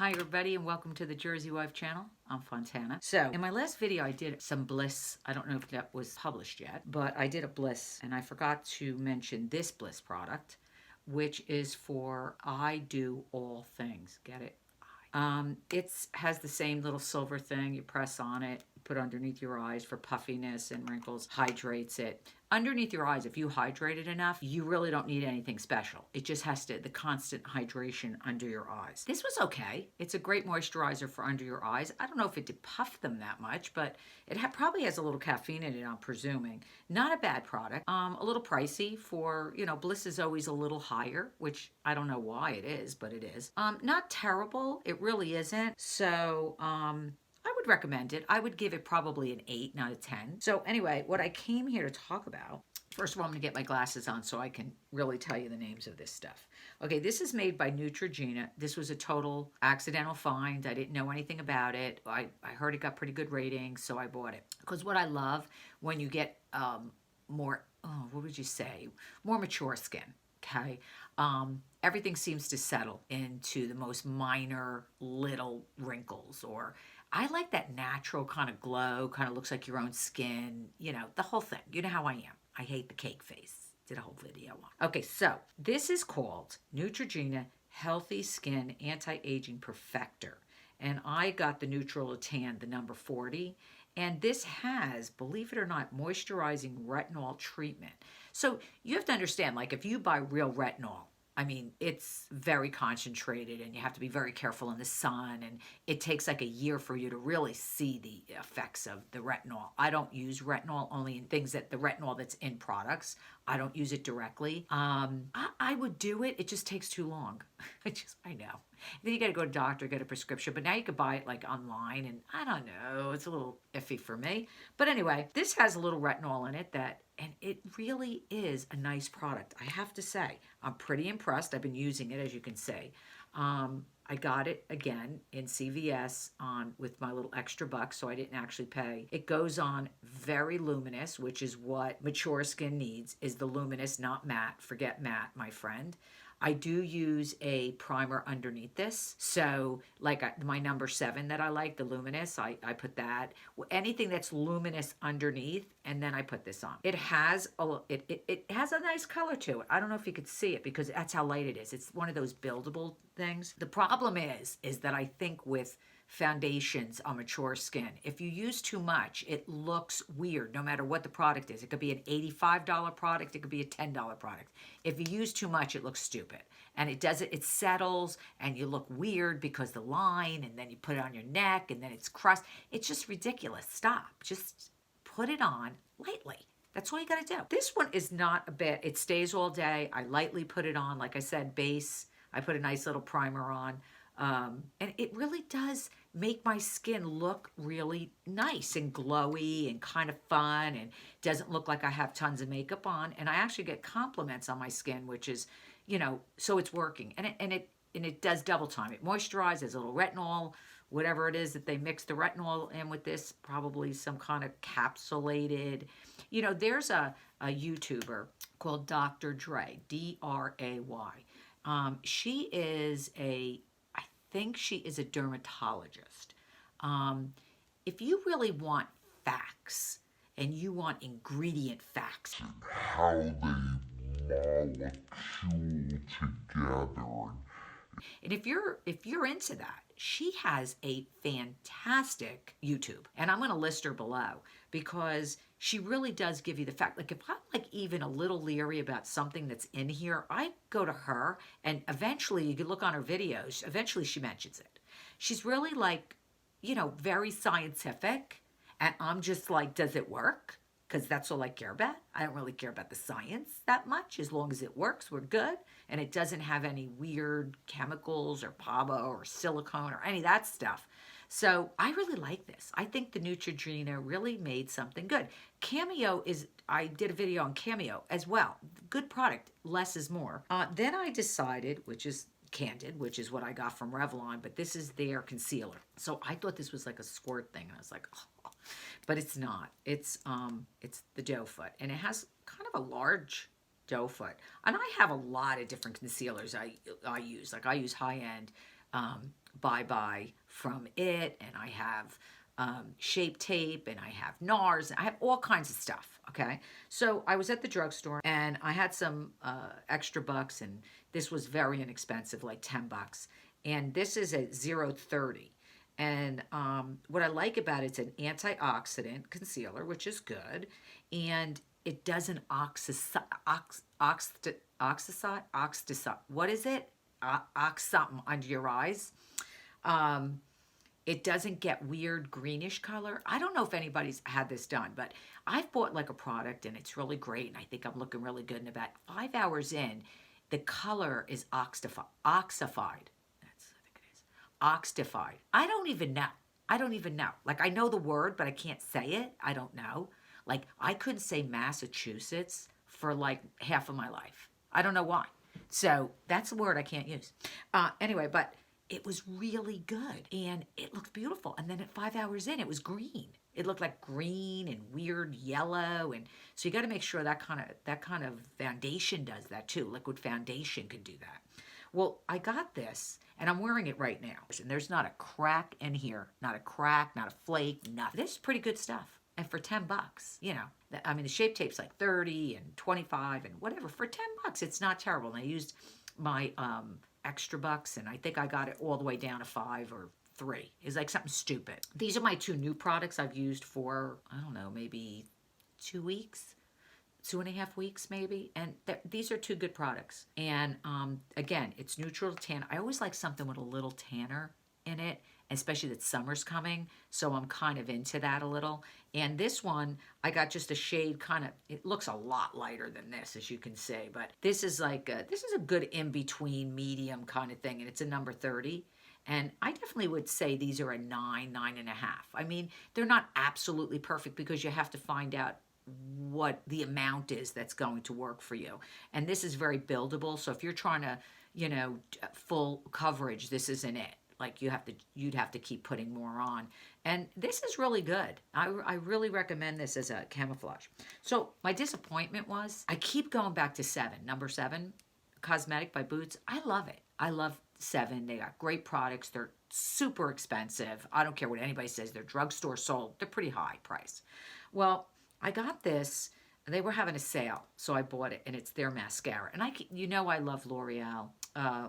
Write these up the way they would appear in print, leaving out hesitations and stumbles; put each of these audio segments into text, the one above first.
Hi everybody and welcome to the Jersey Wife channel. I'm Fontana. So in my last video I did some Bliss. I don't know if that was published yet, but I did a Bliss and I forgot to mention this Bliss product, which is for I do all things. Get it? It has the same little silver thing. You press on it, put underneath your eyes for puffiness and wrinkles, hydrates it. Underneath your eyes, if you hydrate it enough, you really don't need anything special. It just has to, the constant hydration under your eyes. This was okay. It's a great moisturizer for under your eyes. I don't know if it did puff them that much, but it probably has a little caffeine in it, I'm presuming. Not a bad product. A little pricey for, you know, Bliss is always a little higher, which I don't know why it is, but it is. Not terrible. It really isn't. So, I would recommend it. I would give it probably an 8, not a 10. So anyway, what I came here to talk about, first of all, I'm going to get my glasses on so I can really tell you the names of this stuff. Okay, this is made by Neutrogena. This was a total accidental find. I didn't know anything about it. I heard it got pretty good ratings, so I bought it. Because what I love when you get more, what would you say, more mature skin, okay? Everything seems to settle into the most minor little wrinkles, or I like that natural kind of glow, kind of looks like your own skin, you know, the whole thing. You know how I am. I hate the cake face. Did a whole video on. Okay, so this is called Neutrogena Healthy Skin Anti-Aging Perfector. And I got the Neutral Tan, the number 40. And this has, believe it or not, moisturizing retinol treatment. So you have to understand, like if you buy real retinol, I mean, it's very concentrated and you have to be very careful in the sun, and it takes like a year for you to really see the effects of the retinol. I don't use retinol, only in things that the retinol that's in products. I don't use it directly. I would do it. It just takes too long. I know. Then you got to go to a doctor, get a prescription, but now you can buy it like online, and I don't know. It's a little iffy for me. But anyway, this has a little retinol in it and it really is a nice product. I have to say, I'm pretty impressed. I've been using it, as you can see. I got it again in CVS with my little extra bucks, so I didn't actually pay. It goes on very luminous, which is what mature skin needs, is the luminous, not matte. Forget matte, my friend. I do use a primer underneath this. So like my number 7 that I like, the luminous, I put that. Anything that's luminous underneath, and then I put this on. It has it has a nice color to it. I don't know if you could see it because that's how light it is. It's one of those buildable things. The problem is that I think with foundations on mature skin, if you use too much, it looks weird no matter what the product is. It could be an $85 product, it could be a $10 product. If you use too much, it looks stupid. And it settles and you look weird because the line, and then you put it on your neck and then it's crust. It's just ridiculous. Stop. Just put it on lightly. That's all you got to do. This one is not a bit, it stays all day. I lightly put it on. Like I said, base. I put a nice little primer on. And it really does make my skin look really nice and glowy and kind of fun, and doesn't look like I have tons of makeup on. And I actually get compliments on my skin, which is, you know, so it's working. And it does double time. It moisturizes, a little retinol, whatever it is that they mix the retinol in with this, probably some kind of capsulated. You know, there's a YouTuber called Dr. Dray, D-R-A-Y. She is I think she is a dermatologist. If you really want facts and you want ingredient facts, how they molecule together. and if you're into that, she has a fantastic YouTube, and I'm going to list her below because she really does give you the fact. Like if I'm like even a little leery about something that's in here, I go to her, and eventually you can look on her videos. Eventually she mentions it. She's really like, you know, very scientific, and I'm just like, does it work? Because that's all I care about. I don't really care about the science that much. As long as it works, we're good. And it doesn't have any weird chemicals or PABA or silicone or any of that stuff. So I really like this. I think the Neutrogena really made something good. Cameo is, I did a video on Cameo as well. Good product, less is more. Then I decided, which is Candid, which is what I got from Revlon, but this is their concealer. So I thought this was like a squirt thing, and I was like, oh. But it's not. It's the doe foot, and it has kind of a large doe foot. And I have a lot of different concealers I use. Like I use high-end Bye Bye from it, and I have Shape Tape, and I have NARS, I have all kinds of stuff, okay? So I was at the drugstore, and I had some extra bucks, and this was very inexpensive, like 10 bucks. And this is a 030. And what I like about it, it's an antioxidant concealer, which is good. And it doesn't oxidise, what is it? Ox something under your eyes. It doesn't get weird greenish color. I don't know if anybody's had this done, but I've bought like a product and it's really great. And I think I'm looking really good. And about 5 hours in, the color is oxified. That's, I think it is. Oxified. I don't even know. I don't even know. Like, I know the word, but I can't say it. I don't know. Like, I couldn't say Massachusetts for like half of my life. I don't know why. So that's a word I can't use. Anyway, but it was really good and it looked beautiful. And then at 5 hours in, it was green. It looked like green and weird yellow. And so you got to make sure that kind of foundation does that too. Liquid foundation could do that. Well, I got this and I'm wearing it right now. And there's not a crack in here. Not a crack, not a flake, nothing. This is pretty good stuff. And for 10 bucks, you know, I mean, the Shape Tape's like 30 and 25 and whatever. For 10 bucks, it's not terrible. And I used my extra bucks, and I think I got it all the way down to 5 or 3. It's like something stupid. These are my 2 new products I've used for, I don't know, maybe 2 weeks, 2.5 weeks maybe. And these are 2 good products. And again, it's neutral tan. I always like something with a little tanner in it, especially that summer's coming. So I'm kind of into that a little. And this one, I got just a shade kind of, it looks a lot lighter than this, as you can see. But this is like, this is a good in-between medium kind of thing. And it's a number 30. And I definitely would say these are a 9, 9.5. I mean, they're not absolutely perfect because you have to find out what the amount is that's going to work for you. And this is very buildable. So if you're trying to, you know, full coverage, this isn't it. Like you'd have to keep putting more on. And this is really good. I really recommend this as a camouflage. So my disappointment was, I keep going back to 7, number 7, Cosmetic by Boots. I love it. I love 7. They got great products. They're super expensive. I don't care what anybody says. They're drugstore sold. They're pretty high price. Well, I got this. They were having a sale, so I bought it, and it's their mascara. And you know I love L'Oreal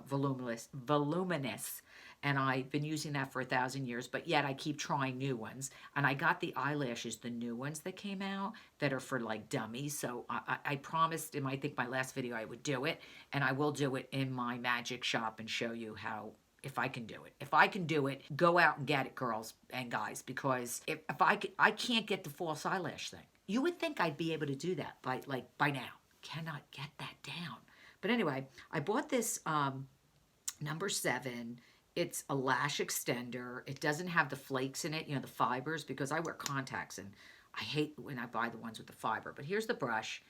Voluminous, and I've been using that for 1,000 years, but yet I keep trying new ones. And I got the eyelashes, the new ones that came out that are for like dummies. So I promised in my last video I would do it, and I will do it in my magic shop and show you how, if I can do it. If I can do it, go out and get it, girls and guys, because if I can't get the false eyelash thing. You would think I'd be able to do that by now. Cannot get that down. But anyway, I bought this number 7. It's a lash extender. It doesn't have the flakes in it, you know, the fibers, because I wear contacts and I hate when I buy the ones with the fiber. But here's the brush.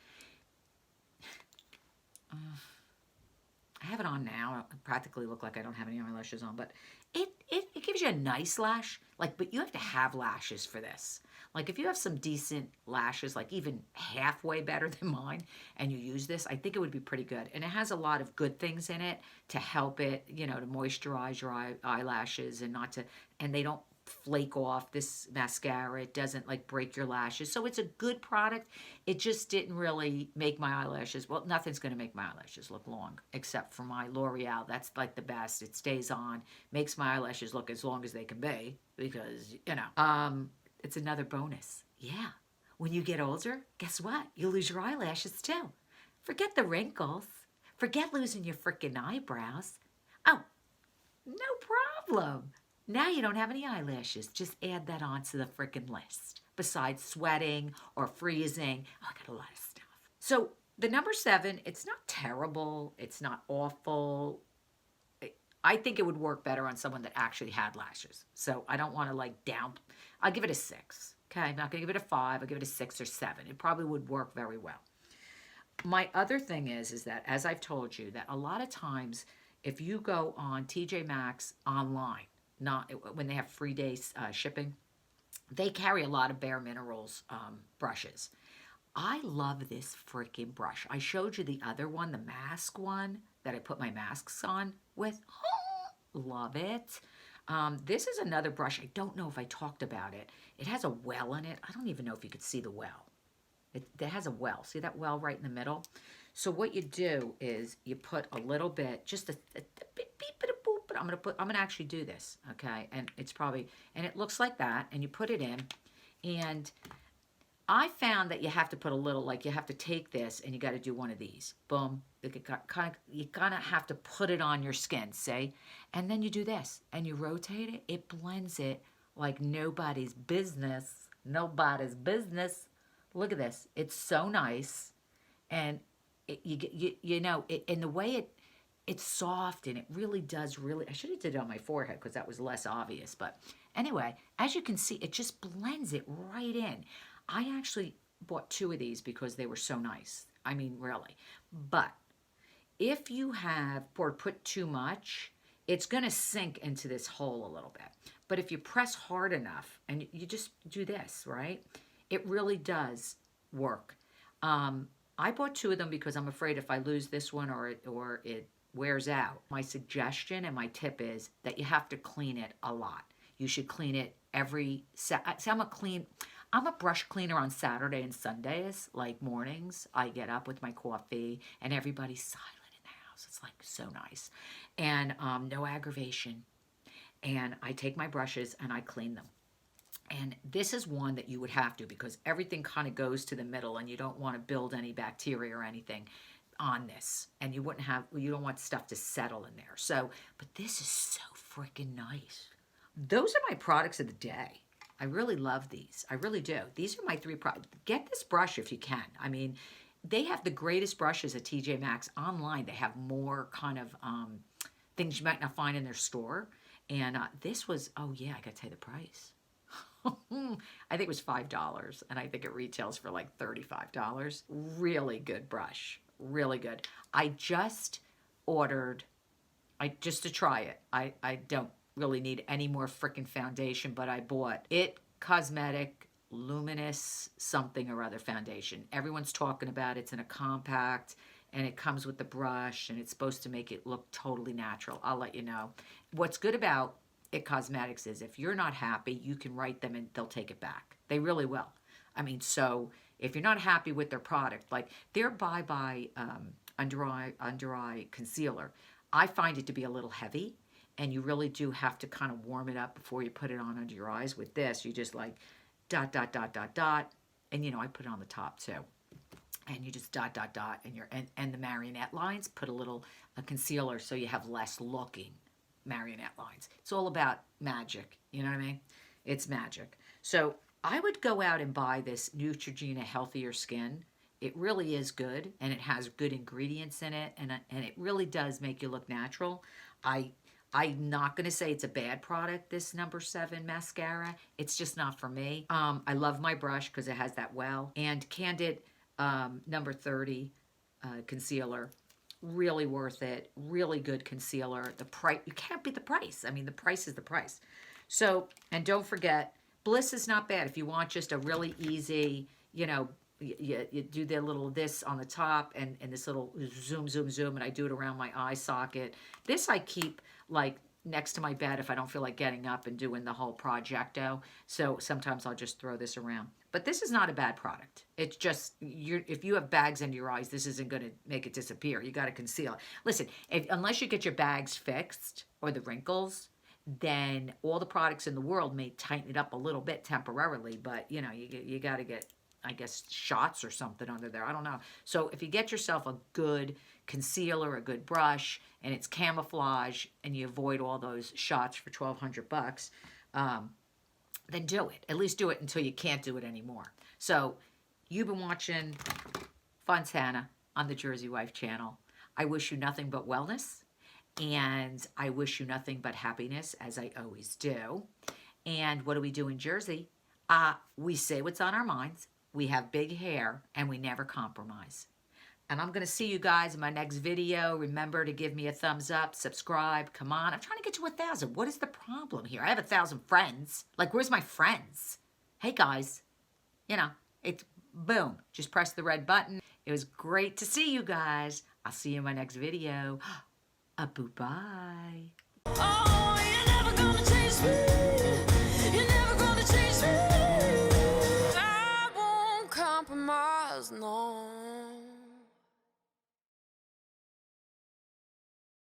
I have it on now. I practically look like I don't have any eyelashes on, but it gives you a nice lash. Like, but you have to have lashes for this. Like, if you have some decent lashes, like even halfway better than mine, and you use this, I think it would be pretty good. And it has a lot of good things in it to help it, you know, to moisturize your eyelashes and and they don't flake off. This mascara, it doesn't like break your lashes. So it's a good product. It just didn't really make my eyelashes, well, nothing's going to make my eyelashes look long except for my L'Oreal. That's like the best. It stays on, makes my eyelashes look as long as they can be, because, you know, it's another bonus. Yeah. When you get older, guess what? You lose your eyelashes too. Forget the wrinkles. Forget losing your freaking eyebrows. Oh, no problem. Now you don't have any eyelashes. Just add that onto the freaking list. Besides sweating or freezing. Oh, I got a lot of stuff. So the number 7, it's not terrible. It's not awful. I think it would work better on someone that actually had lashes. So I don't want to like down. I'll give it a 6. Okay, I'm not going to give it a 5. I'll give it a 6 or 7. It probably would work very well. My other thing is that, as I've told you, that a lot of times if you go on TJ Maxx online, not when they have free days shipping, they carry a lot of bareMinerals brushes. I love this freaking brush. I showed you the other one, the mask one that I put my masks on with. love it. This is another brush. I don't know if I talked about it. It has a well in it. I don't even know if you could see the well. It has a well. See that well right in the middle? So what you do is you put a little bit, just a bit, beep, a boop, but I'm gonna actually do this, okay? And it's probably, and it looks like that, and you put it in, and I found that you have to put a little, like you have to take this and you got to do one of these. Boom. You kind of have to put it on your skin, see? And then you do this and you rotate it. It blends it like nobody's business. Nobody's business. Look at this. It's so nice. And and the way it's soft, and it really does I should have did it on my forehead because that was less obvious. But anyway, as you can see, it just blends it right in. I actually bought 2 of these because they were so nice. I mean, really. But if you have or put too much, it's going to sink into this hole a little bit. But if you press hard enough and you just do this, right, it really does work. I bought 2 of them because I'm afraid if I lose this one or it wears out. My suggestion and my tip is that you have to clean it a lot. You should clean it every... I'm a brush cleaner on Saturday and Sundays, like mornings. I get up with my coffee and everybody's silent in the house. It's like so nice. And no aggravation. And I take my brushes and I clean them. And this is one that you would have to because everything kind of goes to the middle and you don't want to build any bacteria or anything on this. And you don't want stuff to settle in there. So, but this is so freaking nice. Those are my products of the day. I really love these. I really do. These are my 3 products. Get this brush if you can. I mean, they have the greatest brushes at TJ Maxx. Online, they have more kind of things you might not find in their store. And this was, oh yeah, I got to tell you the price. I think it was $5, and I think it retails for like $35. Really good brush. Really good. I just ordered, just to try it. I don't really need any more freaking foundation, but I bought It Cosmetic Luminous something or other foundation. Everyone's talking about it. It's in a compact and it comes with the brush and it's supposed to make it look totally natural. I'll let you know. What's good about It Cosmetics is if you're not happy, you can write them and they'll take it back. They really will. I mean, so if you're not happy with their product, like their Bye Bye under eye concealer, I find it to be a little heavy. And you really do have to kind of warm it up before you put it on under your eyes. With this, you just like dot, dot, dot, dot, dot. And, I put it on the top too. And you just dot, dot, dot. And the marionette lines, put a concealer so you have less looking marionette lines. It's all about magic. You know what I mean? It's magic. So I would go out and buy this Neutrogena Healthier Skin. It really is good. And it has good ingredients in it. And it really does make you look natural. I'm not going to say it's a bad product, this number 7 mascara. It's just not for me. I love my brush because it has that well. And Candid number 30 concealer. Really worth it. Really good concealer. The price, you can't beat the price. I mean, the price is the price. So, and don't forget, Bliss is not bad. If you want just a really easy, you do the little this on the top and this little zoom, zoom, zoom, and I do it around my eye socket. This I keep like next to my bed if I don't feel like getting up and doing the whole projecto. So sometimes I'll just throw this around. But this is not a bad product. It's just, if you have bags under your eyes, this isn't going to make it disappear. You got to conceal it. Listen, unless you get your bags fixed or the wrinkles, then all the products in the world may tighten it up a little bit temporarily. But, you got to get, I guess, shots or something under there. I don't know. So if you get yourself a good concealer, a good brush, and it's camouflage, and you avoid all those shots for $1,200, then do it. At least do it until you can't do it anymore. So you've been watching Fontana on the Jersey Wife channel. I wish you nothing but wellness, and I wish you nothing but happiness, as I always do. And what do we do in Jersey? We say what's on our minds. We have big hair, and we never compromise. And I'm going to see you guys in my next video. Remember to give me a thumbs up, subscribe. Come on. I'm trying to get to 1,000. What is the problem here? I have 1,000 friends. Like, where's my friends? Hey, guys. It's boom. Just press the red button. It was great to see you guys. I'll see you in my next video. Bye. Oh,